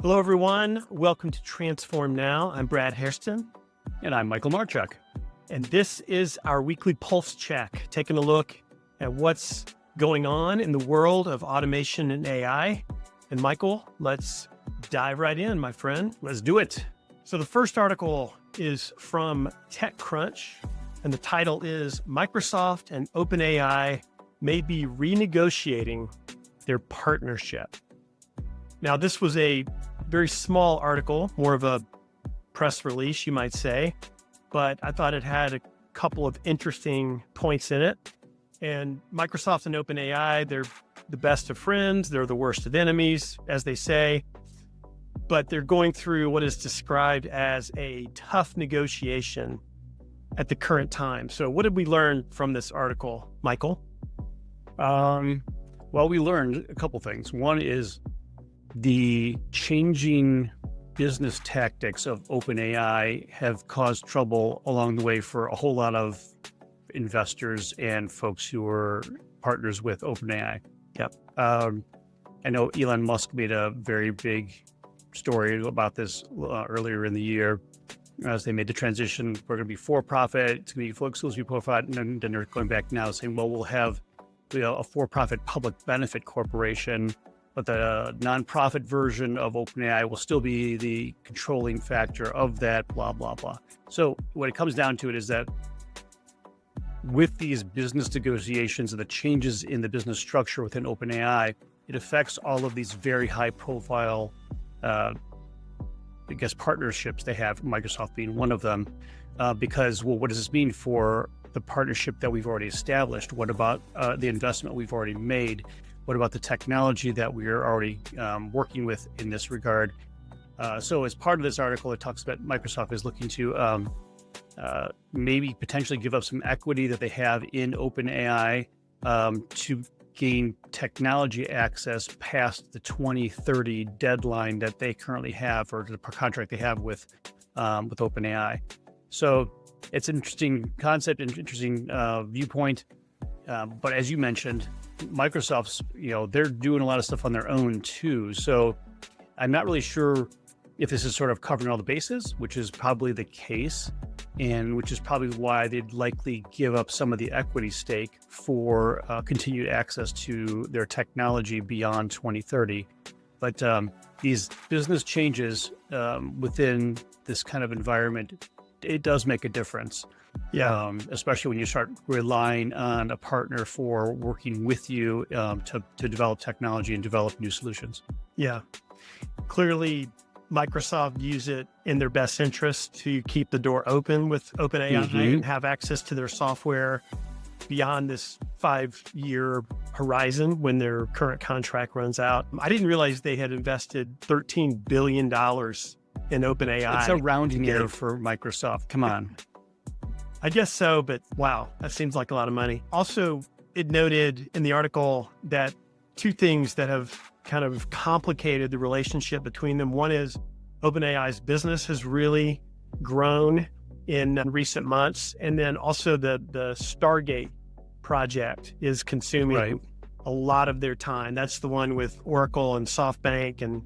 Hello, everyone. Welcome to Transform Now. I'm Brad Hairston. And I'm Michael Marchuk. And this is our weekly pulse check, taking a look at what's going on in the world of automation and AI. And Michael, let's dive right in, my friend. Let's do it. So the first article is from TechCrunch, and the title is Microsoft and OpenAI may be renegotiating their partnership. Now, this was a very small article, more of a press release, you might say, but I thought it had a couple of interesting points in it. And Microsoft and OpenAI, they're the best of friends. They're the worst of enemies, as they say, but they're going through what is described as a tough negotiation at the current time. So what did we learn from this article, Michael? Well, we learned a couple things. One is the changing business tactics of OpenAI have caused trouble along the way for a whole lot of investors and folks who are partners with OpenAI. Yep. I know Elon Musk made a very big story about this earlier in the year as they made the transition. We're going to be for-profit, it's going to be exclusively for-profit, and then they're going back now saying, well, we'll have a for-profit public benefit corporation, but the nonprofit version of OpenAI will still be the controlling factor of that, blah, blah, blah. So what it comes down to it is that with these business negotiations and the changes in the business structure within OpenAI, it affects all of these very high profile, partnerships they have, Microsoft being one of them, because, well, what does this mean for the partnership that we've already established? What about the investment we've already made? What about the technology that we are already working with in this regard? So as part of this article, it talks about Microsoft is looking to maybe potentially give up some equity that they have in OpenAI to gain technology access past the 2030 deadline that they currently have, or the contract they have with OpenAI. So it's an interesting concept, an interesting viewpoint. But as you mentioned, Microsoft's, they're doing a lot of stuff on their own too. So I'm not really sure if this is sort of covering all the bases, which is probably the case, and which is probably why they'd likely give up some of the equity stake for continued access to their technology beyond 2030. But these business changes within this kind of environment, it does make a difference. Yeah. Especially when you start relying on a partner for working with you to develop technology and develop new solutions. Yeah. Clearly, Microsoft views it in their best interest to keep the door open with OpenAI and have access to their software beyond this 5-year horizon when their current contract runs out. I didn't realize they had invested $13 billion in OpenAI. It's a rounding error for Microsoft. Come on. I guess so, but wow, that seems like a lot of money. Also, it noted in the article that two things that have kind of complicated the relationship between them. One is OpenAI's business has really grown in recent months. And then also the Stargate project is consuming a lot of their time. That's the one with Oracle and SoftBank and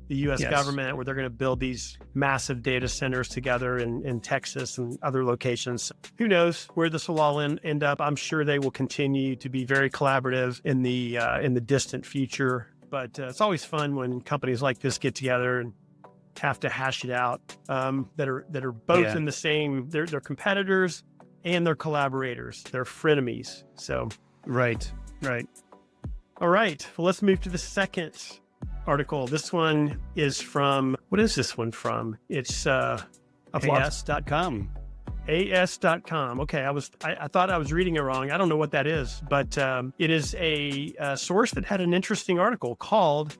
the U.S. government, where they're going to build these massive data centers together in Texas and other locations. Who knows where this will all end up? I'm sure they will continue to be very collaborative in the distant future. But it's always fun when companies like this get together and have to hash it out. That are both in the same. They're competitors and they're collaborators. They're frenemies. So right. All right. Well, let's move to the second article. This one is from, what is this one from? It's AS.com. AS.com. Okay, I thought I was reading it wrong. I don't know what that is, but it is a source that had an interesting article called,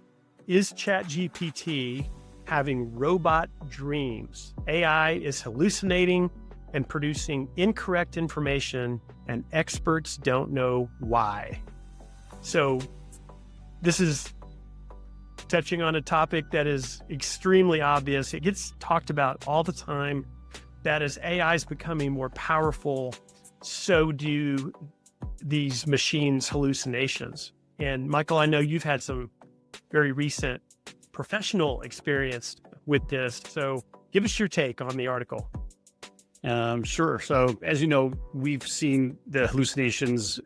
"Is ChatGPT Having Robot Dreams? AI is hallucinating and producing incorrect information, and experts don't know why." So this is touching on a topic that is extremely obvious. It gets talked about all the time, that as AI is becoming more powerful, so do these machines' hallucinations. And Michael, I know you've had some very recent professional experience with this. So give us your take on the article. Sure. So, as you know, we've seen the hallucinations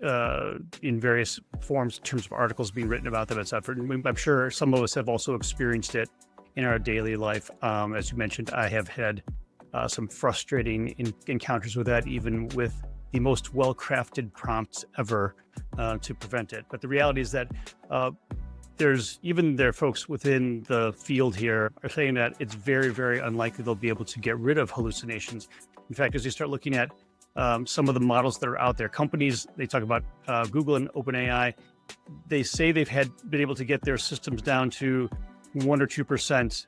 in various forms in terms of articles being written about them, et cetera. And I'm sure some of us have also experienced it in our daily life. As you mentioned, I have had some frustrating encounters with that, even with the most well-crafted prompts ever to prevent it. But the reality is that there are folks within the field here are saying that it's very, very unlikely they'll be able to get rid of hallucinations. In fact, as you start looking at some of the models that are out there, companies, they talk about Google and OpenAI, they say they've been able to get their systems down to 1 or 2%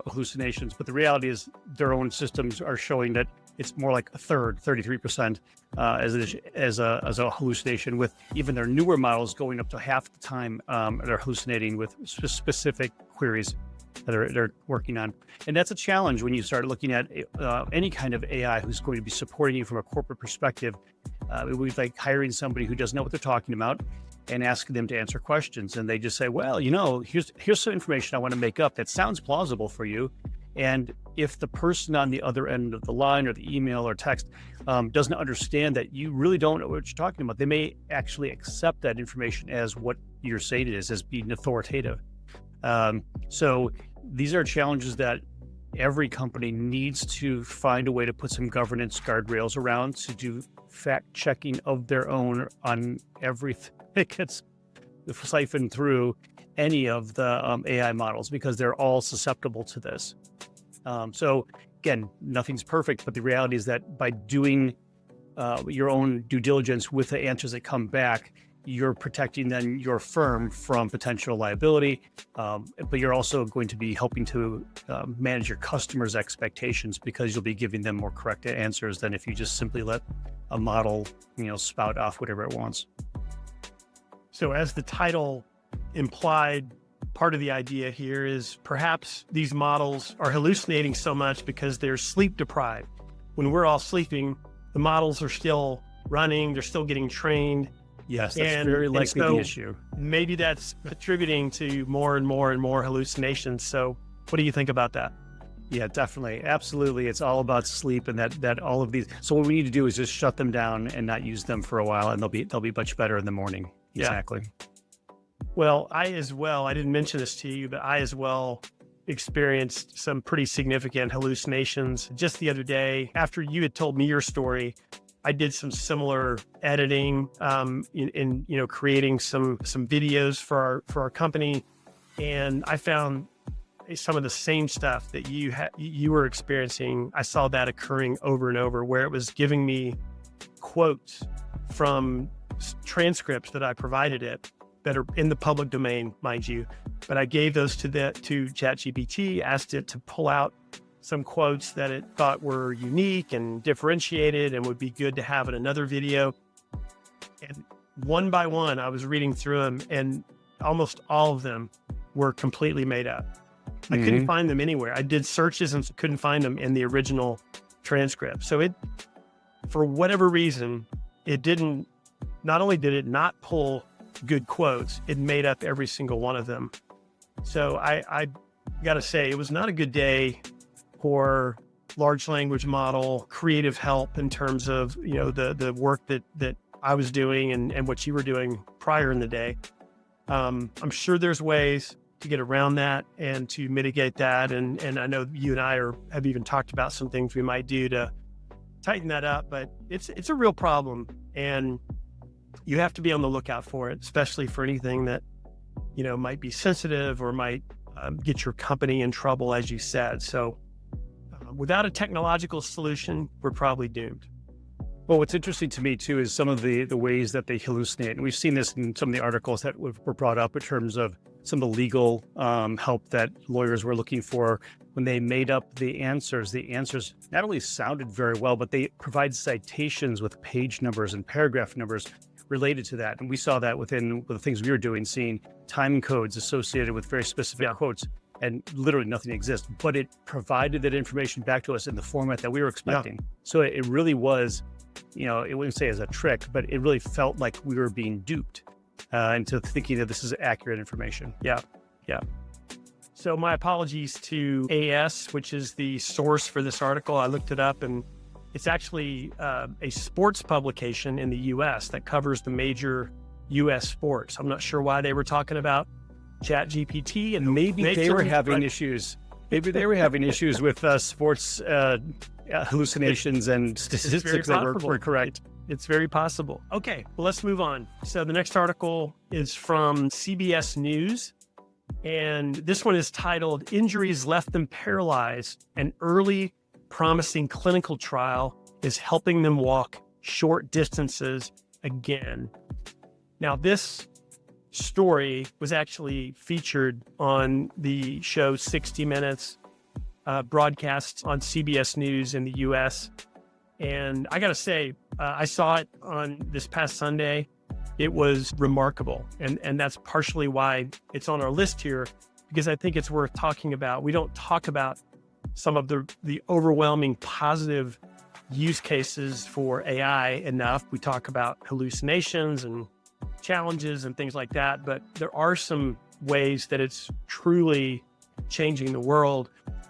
hallucinations. But the reality is their own systems are showing that it's more like a third, 33%, as a hallucination, with even their newer models going up to half the time they're hallucinating with specific queries that they're working on. And that's a challenge when you start looking at any kind of AI who's going to be supporting you from a corporate perspective. It would be like hiring somebody who doesn't know what they're talking about and asking them to answer questions. And they just say, well, here's some information I want to make up that sounds plausible for you. And if the person on the other end of the line or the email or text doesn't understand that you really don't know what you're talking about, they may actually accept that information as what you're saying it is, as being authoritative. So these are challenges that every company needs to find a way to put some governance guardrails around, to do fact checking of their own on everything that gets siphoned through any of the AI models, because they're all susceptible to this. So again, nothing's perfect, but the reality is that by doing your own due diligence with the answers that come back, you're protecting then your firm from potential liability, but you're also going to be helping to manage your customers' expectations, because you'll be giving them more correct answers than if you just simply let a model, spout off whatever it wants. So as the title implied, part of the idea here is perhaps these models are hallucinating so much because they're sleep deprived. When we're all sleeping, the models are still running, they're still getting trained. Yes, that's very likely the issue. Maybe that's attributing to more and more and more hallucinations. So what do you think about that? Yeah, definitely. Absolutely. It's all about sleep, and that all of these. So what we need to do is just shut them down and not use them for a while, and they'll be much better in the morning. Yeah. Exactly. Well, I didn't mention this to you, but I as well experienced some pretty significant hallucinations just the other day. After you had told me your story, I did some similar editing in creating some videos for our company, and I found some of the same stuff that you were experiencing. I saw that occurring over and over, where it was giving me quotes from transcripts that I provided it that are in the public domain, mind you, but I gave those to ChatGPT, asked it to pull out some quotes that it thought were unique and differentiated and would be good to have in another video. And one by one, I was reading through them, and almost all of them were completely made up. I couldn't find them anywhere. I did searches and couldn't find them in the original transcript. So for whatever reason, not only did it not pull good quotes, it made up every single one of them. So I got to say, it was not a good day for large language model creative help in terms of, the work that I was doing and what you were doing prior in the day. I'm sure there's ways to get around that and to mitigate that. And I know you and I have even talked about some things we might do to tighten that up, but it's a real problem, and you have to be on the lookout for it, especially for anything that, might be sensitive or might get your company in trouble, as you said. So without a technological solution, we're probably doomed. Well, what's interesting to me too is some of the ways that they hallucinate. And we've seen this in some of the articles that were brought up in terms of some of the legal help that lawyers were looking for when they made up the answers. The answers not only sounded very well, but they provide citations with page numbers and paragraph numbers related to that. And we saw that within the things we were doing, seeing time codes associated with very specific quotes, and literally nothing exists, but it provided that information back to us in the format that we were expecting. Yeah. So it really was, it wouldn't say as a trick, but it really felt like we were being duped into thinking that this is accurate information. Yeah. So my apologies to AS, which is the source for this article. I looked it up, and it's actually a sports publication in the US that covers the major US sports. I'm not sure why they were talking about ChatGPT, and maybe they were having issues. Maybe they were having issues with sports hallucinations and statistics that were correct. It's very possible. Okay, well, let's move on. So the next article is from CBS News, and this one is titled, "Injuries Left Them Paralyzed. An Early Promising Clinical Trial is Helping Them Walk Short Distances Again." Now, this story was actually featured on the show 60 Minutes, broadcast on CBS News in the US. And I got to say, I saw it on this past Sunday. It was remarkable. And that's partially why it's on our list here, because I think it's worth talking about. We don't talk about some of the overwhelming positive use cases for AI enough. We talk about hallucinations and challenges and things like that, but there are some ways that it's truly changing the world.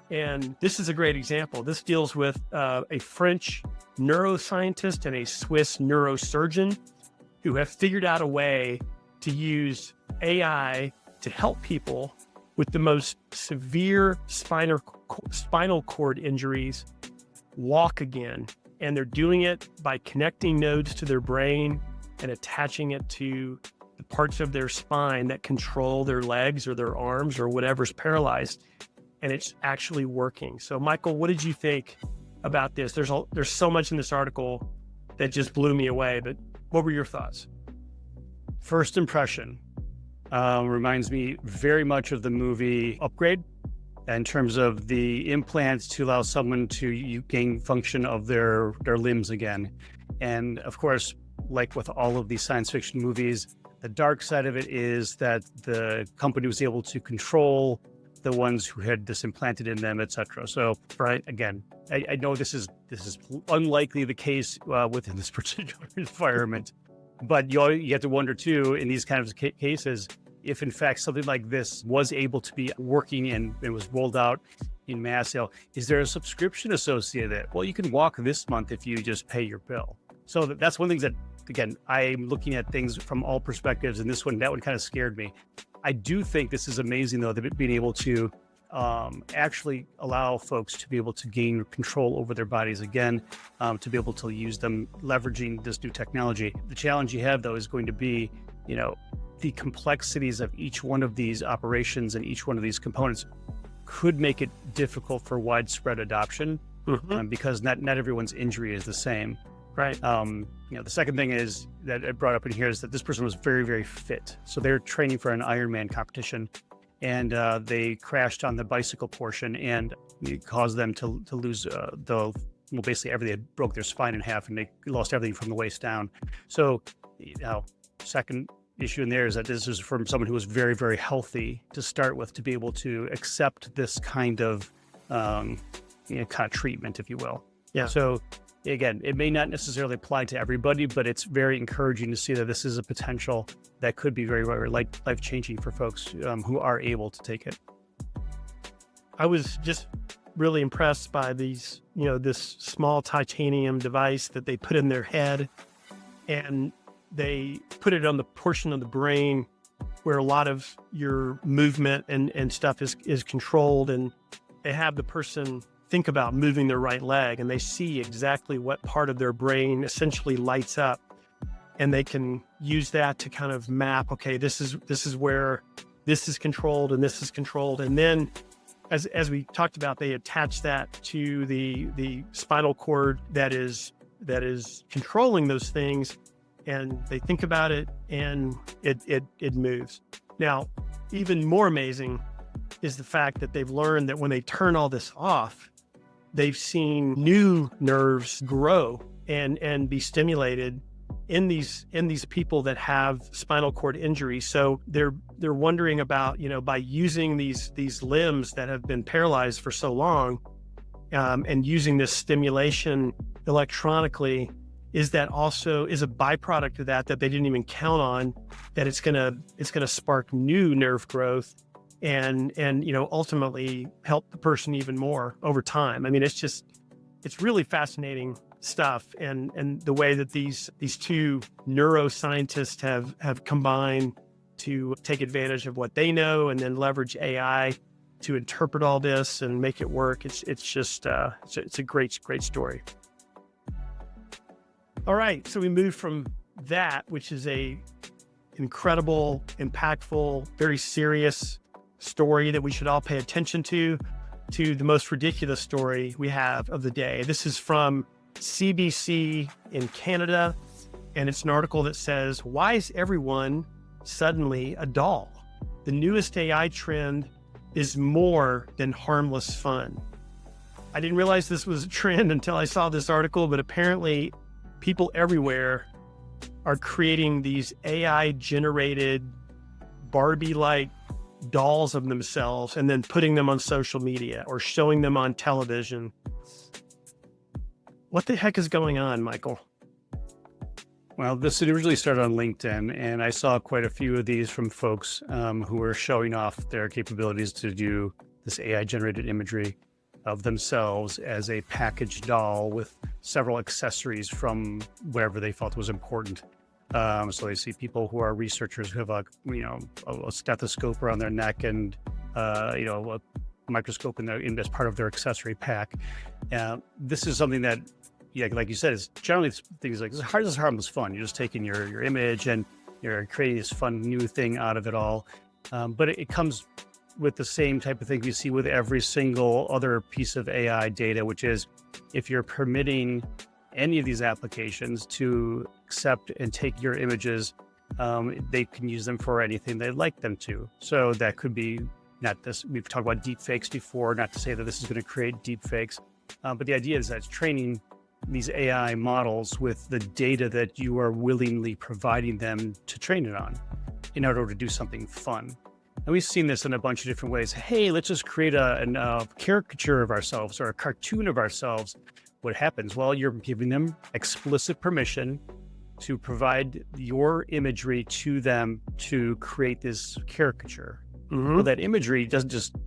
And this is a great example. This deals with a French neuroscientist and a Swiss neurosurgeon who have figured out a way to use AI to help people with the most severe spinal cord injuries walk again. And they're doing it by connecting nodes to their brain and attaching it to the parts of their spine that control their legs or their arms or whatever's paralyzed. And it's actually working. So, Michael, what did you think about this? There's so much in this article that just blew me away, but what were your thoughts? First impression reminds me very much of the movie Upgrade in terms of the implants to allow someone to gain function of their limbs again. And of course, like with all of these science fiction movies, the dark side of it is that the company was able to control the ones who had this implanted in them, etc. So, right, again, I know this is unlikely the case within this particular environment, but you have to wonder too, in these kinds of cases, if in fact something like this was able to be working and was rolled out in mass, is there a subscription associated? Well, you can walk this month if you just pay your bill. So that's one thing that, again, I'm looking at things from all perspectives, and that one kind of scared me. I do think this is amazing, though, that being able to actually allow folks to be able to gain control over their bodies again, to be able to use them, leveraging this new technology. The challenge you have, though, is going to be, the complexities of each one of these operations and each one of these components could make it difficult for widespread adoption, because not everyone's injury is the same. Right. The second thing is that I brought up in here is that this person was very, very fit. So they're training for an Ironman competition, and they crashed on the bicycle portion, and it caused them to lose basically everything. They broke their spine in half, and they lost everything from the waist down. So, second issue in there is that this is from someone who was very, very healthy to start with, to be able to accept this kind of treatment, if you will. Yeah. So, again, it may not necessarily apply to everybody, but it's very encouraging to see that this is a potential that could be very, very life-changing for folks who are able to take it. I was just really impressed by these, this small titanium device that they put in their head, and they put it on the portion of the brain where a lot of your movement and stuff is controlled, and they have the person think about moving their right leg, and they see exactly what part of their brain essentially lights up, and they can use that to kind of map, okay, this is where this is controlled and this is controlled. And then as we talked about, they attach that to the spinal cord that is controlling those things, and they think about it, and it moves. Now, even more amazing is the fact that they've learned that when they turn all this off, they've seen new nerves grow and be stimulated in these people that have spinal cord injury. So they're wondering about, by using these limbs that have been paralyzed for so long, and using this stimulation electronically, is that also is a byproduct of that they didn't even count on, that it's gonna spark new nerve growth and ultimately help the person even more over time. I mean, it's really fascinating stuff, and the way that these two neuroscientists have combined to take advantage of what they know and then leverage AI to interpret all this and make it work. It's a great story. All right, so we moved from that, which is a incredible, impactful, very serious story that we should all pay attention to the most ridiculous story we have of the day. This is from CBC in Canada, and it's an article that says, "Why is everyone suddenly a doll? The newest AI trend is more than harmless fun." I didn't realize this was a trend until I saw this article, but apparently people everywhere are creating these AI-generated Barbie-like dolls of themselves and then putting them on social media or showing them on television. What the heck is going on, Michael? Well, this originally started on LinkedIn, and I saw quite a few of these from folks who were showing off their capabilities to do this AI-generated imagery of themselves as a packaged doll with several accessories from wherever they felt was important. So they see people who are researchers who have a stethoscope around their neck and a microscope as part of their accessory pack. This is something that, like you said, is generally things like this is harmless fun. You're just taking your image and you're creating this fun new thing out of it all. But it comes with the same type of thing we see with every single other piece of AI data, which is if you're permitting any of these applications to accept and take your images, they can use them for anything they'd like them to. So that could be not this. We've talked about deep fakes before, not to say that this is going to create deep fakes, but the idea is that it's training these AI models with the data that you are willingly providing them to train it on in order to do something fun. And we've seen this in a bunch of different ways. Hey, let's just create a caricature of ourselves or a cartoon of ourselves. What happens? Well, you're giving them explicit permission to provide your imagery to them to create this caricature. Mm-hmm. Well, that imagery doesn't just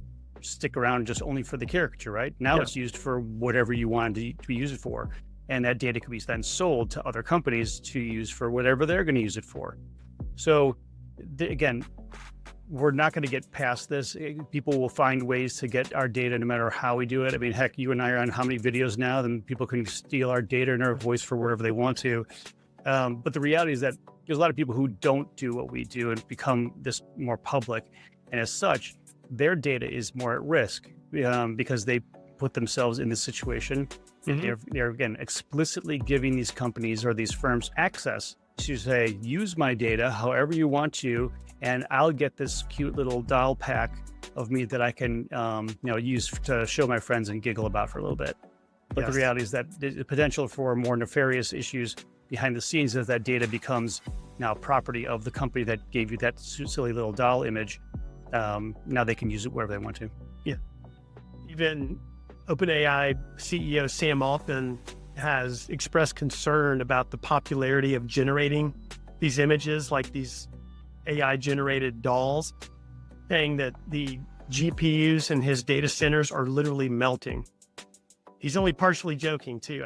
stick around just only for the caricature, right? Now It's used for whatever you want to use it for. And that data could be then sold to other companies to use for whatever they're going to use it for. So again, we're not going to get past this. People will find ways to get our data no matter how we do it. I mean, heck, you and I are on how many videos now, then people can steal our data and our voice for wherever they want to. But the reality is that there's a lot of people who don't do what we do and become this more public. And as such, their data is more at risk because they put themselves in this situation. Mm-hmm. They're, again, explicitly giving these companies or these firms access to say, use my data however you want to, and I'll get this cute little doll pack of me that I can use to show my friends and giggle about for a little bit. But the reality is that the potential for more nefarious issues behind the scenes is that data becomes now property of the company that gave you that silly little doll image. Now they can use it wherever they want to. Yeah. Even OpenAI CEO Sam Altman has expressed concern about the popularity of generating these images, like these AI-generated dolls, saying that the GPUs in his data centers are literally melting. He's only partially joking too,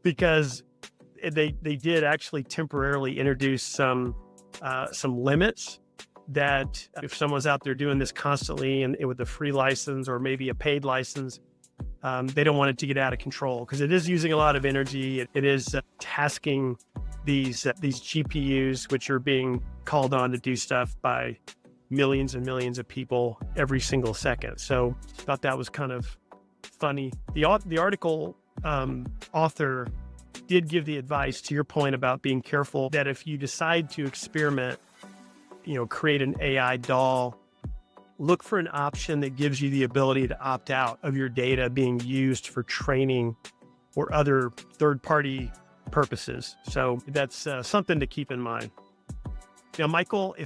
because they did actually temporarily introduce some limits that if someone's out there doing this constantly and with a free license or maybe a paid license, they don't want it to get out of control because it is using a lot of energy. It is tasking these GPUs, which are being called on to do stuff by millions and millions of people every single second. So I thought that was kind of funny. The article author did give the advice to your point about being careful that if you decide to experiment, create an AI doll, look for an option that gives you the ability to opt out of your data being used for training or other third-party purposes. So that's something to keep in mind. Now, Michael,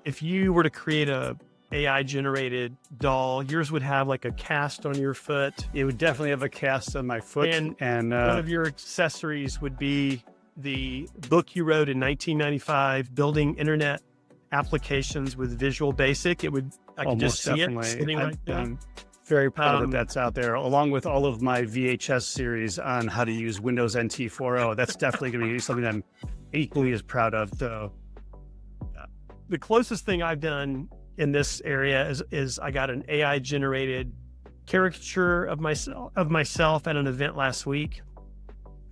if you were to create a AI-generated doll, yours would have like a cast on your foot. It would definitely have a cast on my foot. And one of your accessories would be the book you wrote in 1995, Building Internet applications with Visual Basic. I could just Almost see it definitely. sitting right there. I'm very proud that Um, that's out there, along with all of my VHS series on how to use Windows NT 4.0. That's definitely going to be something I'm equally as proud of. So, the closest thing I've done in this area is I got an AI generated caricature of myself at an event last week.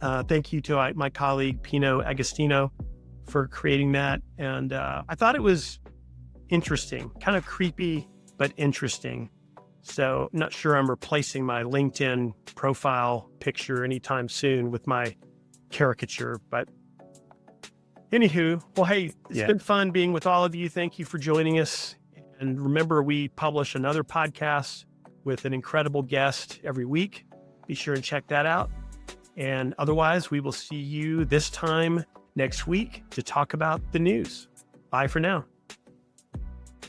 Thank you to my colleague Pino Agostino for creating that, and I thought it was interesting, kind of creepy but interesting. So I'm not sure I'm replacing my LinkedIn profile picture anytime soon with my caricature, but anywho, well, hey, it's been fun being with all of you. Thank you for joining us. And remember, we publish another podcast with an incredible guest every week. Be sure and check that out. And otherwise, we will see you this time next week to talk about the news. Bye for now.